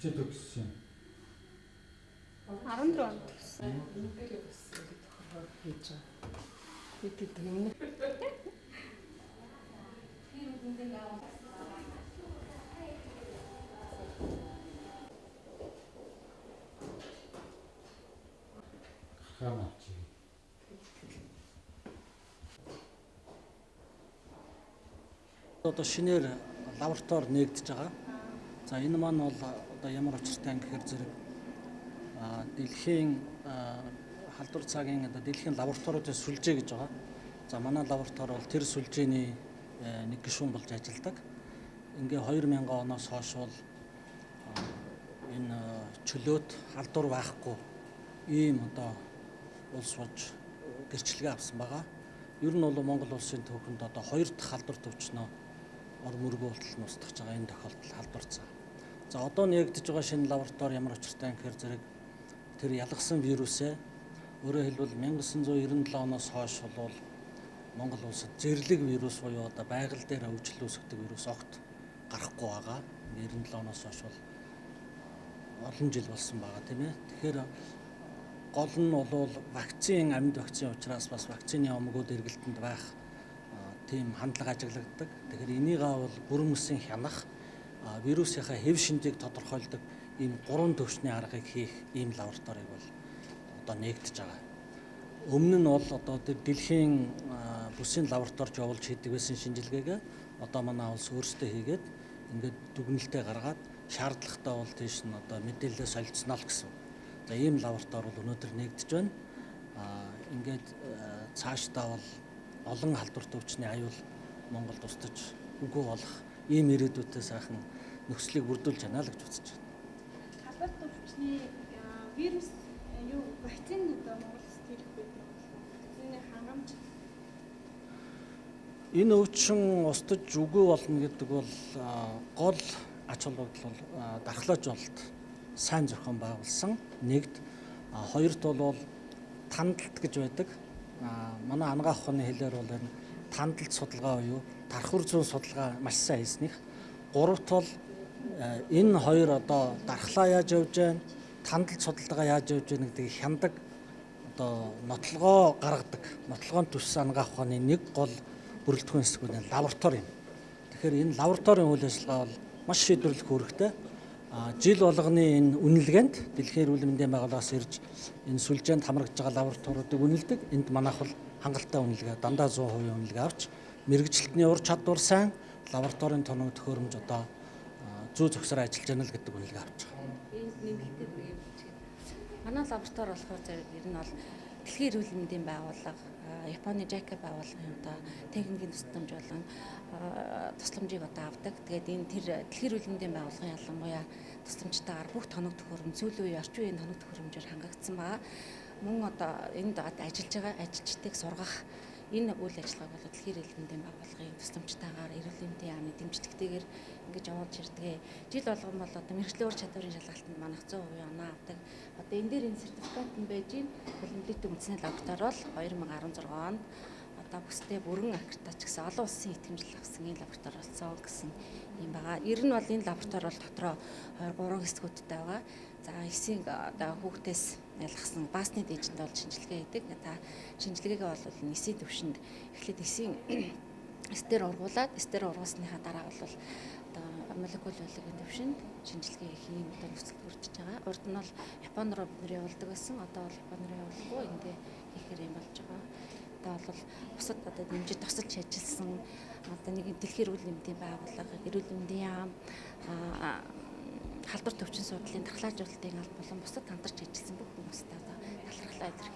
Чи төгссөн? 14 онд төгссөн. Одоо шинээр лаборатори нээгдэж байгаа. За энэ маань бол одоо ямар учиртай гэхээр зэрэг дэлхийн халдвар цагийн одоо дэлхийн лабораториудын сүлжээ гэж байгаа. За манай лаборатори бол тэр сүлжээний нэг гишүүн болж ажилладаг. Ингээ 2000 оноос хойш бол энэ чөлөөт халдвар байхгүй ийм одоо улс болж гэрчлэгээ авсан байгаа. Ер нь бол Монгол улсын түүхэнд одоо 2 дахь халдвар төвчнөө ор мөргөө болтол нустгаж байгаа энэ тохиолдол халдвар цаа. За одоо нэгдэж байгаа шинэ лаборатори ямар учиртай гэхээр зэрэг тэр ялгсан вирусээ өөрөөр хэлбэл 1997 оноос хойш бол Монгол улсад зэрлэг вирус буюу одоо байгаль дээр өвчлөл үүсгдэг вирус огт гарахгүй байгаа. 97 оноос хойш бол олон жил болсон байгаа тийм ээ. Тэгэхээр гол нь бол вакцин, амьд вакцин учраас бас вакцины омгууд эргэлтэнд байх тийм хандлага ажиглагддаг. Тэгэхээр энийгээ бол бүрэн мэсийн хянах, вирусынхаа хэв шинжийг тодорхойлдог ийм 3 төвчний аргыг хийх ийм лабораториг бол одоо нэгдэж байгаа. Өмнө нь бол одоо тэр дэлхийн бүсийн лабораторид явуулж хийдэг байсан шинжилгээгээ одоо манай улс өөрсдөө хийгээд ингээд дүгнэлтээ гаргаад шаардлагатай бол тийш нь одоо мэдээлэлээ солилцсноо л гэсэн. За ийм лаборатори бол өнөөдөр нэгдэж байна. Ингээд цаашдаа бол олон халдвар төвчний аюул Монголд устж үгүй болох ийм ирээдүйтэй сайхан нөхцөлийг бүрдүүлж байна л гэж үзэж байна. Халдвар төвчний вирус юу вакцин одоо Монголд хийх байдаг. Вакцины хангамж Энэ өвчин устж үгүй болно гэдэг бол гол ач холбогдол бол дархлаажуулалт сайн зохион байгуулсан нэгд, хоёрт бол тандалт гэж байдаг. Манай ангаах ухааны хэлээр бол энэ тандалт судалгаа буюу дархур зүүн судалгаа маш сайн хийснийх. Гуравт бол энэ хоёр одоо дархлаа яаж явж байна, тандалт судалгаа яаж явж байна гэдгийг хяндаг одоо нотлогоо гаргадаг. Нотлогоонд төссөн ангаах ухааны нэг гол бүрэлдэхүүн хэсэг нь лаборатори юм. Тэгэхээр энэ лабораторийн үйл ажиллагаа бол маш шийдвэрлэх үүрэгтэй. Жил болгоны энэ үнэлгээнд Дэлхийн эрүүл мэндийн байгууллагаас ирж энэ сүлжээнд хамрагдж байгаа лабораториудыг үнэлдэг. Энд манайх бол хангалттай үнэлгээ, дандаа 100% үнэлгээ авч мэрэгчлэлтний ур чадвар сайн, лабораторийн тоног төхөөрөмж одоо зүй зохисоор ажиллаж байна л гэдэг үнэлгээ авч байгаа. Манай лаборатори болохоор зэрэг ер нь бол Дэлхийн эрүүл мэндийн байгууллага, Японы JICA байгууллагын одоо техникийн тусламж болон тусламжийг одоо авдаг. Тэгээд энэ тэр Дэлхийн эрүүл мэндийн байгууллагын ялангуяа тусламжтайгаар бүх тоног төхөөрөмж сүүлийн үеийн орчин үеийн тоног төхөөрөмжөөр хангагдсан байгаа. Мөн одоо энд ажиллаж байгаа ажилчдыг сургах энэ үйл ажиллагааг бол Дэлхийн эрүүл мэндийн байгууллагын тусламжтайгаар эрүүл мэндийн яамны дэмжлэгтэйгээр ингэж явуулж ирдэг. Жил болгон бол одоо мэрэгжлийн ур чадварын шалгалтанд манайх 100% оноо авдаг. Одоо энэ дээр энэ сертификат нь байж гин Олимпиадын үндэсний лаборатори бол 2016 онд одоо бүсдээ бүрэн аккредитац гэсэн олон улсын итгэмжил авсан энэ лаборатори болсон гэсэн юм байгаа. Ер нь бол энэ лаборатори бол дотроо 23 хэсгүүдтэй байгаа. За эсийн одоо хүүхдээс ялгсан баасны дээжинд бол шинжилгээ хийдэг. Та шинжилгээгээ бол эсийн төвшөнд эхлээд эсийн эстээр ургуулад эстээр ургуулсныхаа дараа бол одоо молекул биологийн төвшөнд шинжилгээ хийх юм одоо нөхцөл бүрдэж байгаа. Урд нь бол Японд руу бид нэр явуулдаг байсан. Одоо бол Японд руу явуулахгүй эндээ хийхээр юм болж байгаа. Одоо бол бусад одоо дэмжиж тусалж ажилласан одоо нэг дэлхийн эрүүл мэндийн байгууллага, эрүүл мэндийн яам, халдвар төвчин судлалын дархлаажуулалтын алба болон бусдад хамтарч ажилласан бүх хүмүүстээ одоо талархлаа илэрхийлье.